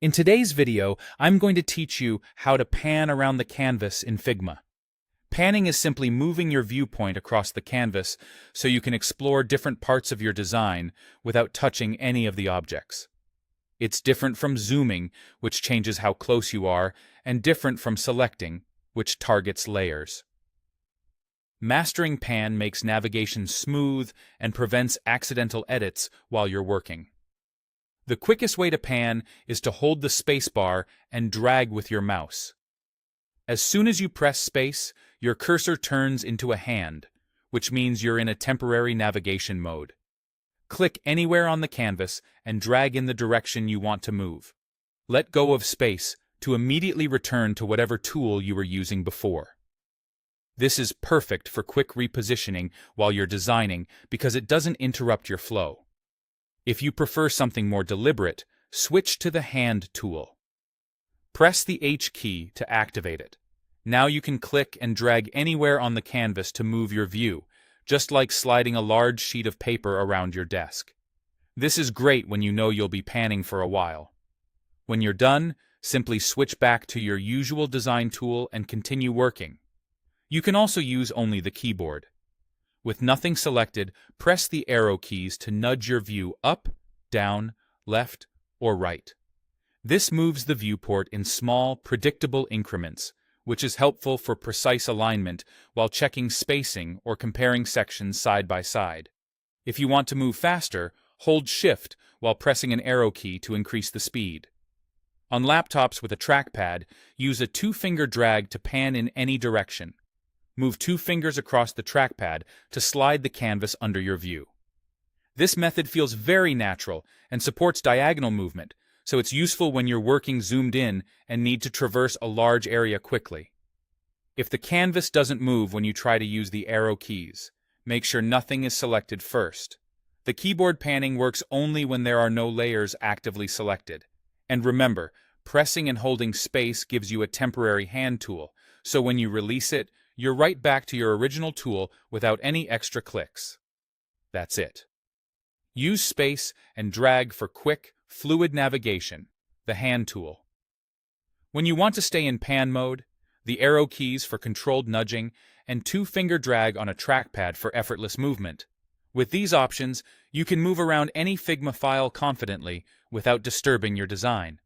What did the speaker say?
In today's video, I'm going to teach you how to pan around the canvas in Figma. Panning is simply moving your viewpoint across the canvas so you can explore different parts of your design without touching any of the objects. It's different from zooming, which changes how close you are, and different from selecting, which targets layers. Mastering pan makes navigation smooth and prevents accidental edits while you're working. The quickest way to pan is to hold the spacebar and drag with your mouse. As soon as you press space, your cursor turns into a hand, which means you're in a temporary navigation mode. Click anywhere on the canvas and drag in the direction you want to move. Let go of space to immediately return to whatever tool you were using before. This is perfect for quick repositioning while you're designing because it doesn't interrupt your flow. If you prefer something more deliberate, switch to the Hand tool. Press the H key to activate it. Now you can click and drag anywhere on the canvas to move your view, just like sliding a large sheet of paper around your desk. This is great when you know you'll be panning for a while. When you're done, simply switch back to your usual design tool and continue working. You can also use only the keyboard. With nothing selected, press the arrow keys to nudge your view up, down, left, or right. This moves the viewport in small, predictable increments, which is helpful for precise alignment while checking spacing or comparing sections side by side. If you want to move faster, hold Shift while pressing an arrow key to increase the speed. On laptops with a trackpad, use a two-finger drag to pan in any direction. Move 2 fingers across the trackpad to slide the canvas under your view. This method feels very natural and supports diagonal movement, so it's useful when you're working zoomed in and need to traverse a large area quickly. If the canvas doesn't move when you try to use the arrow keys, make sure nothing is selected first. The keyboard panning works only when there are no layers actively selected. And remember, pressing and holding space gives you a temporary hand tool, so when you release it, you're right back to your original tool without any extra clicks. That's it. Use space and drag for quick, fluid navigation, the hand tool. When you want to stay in pan mode, the arrow keys for controlled nudging, and 2-finger drag on a trackpad for effortless movement. With these options, you can move around any Figma file confidently without disturbing your design.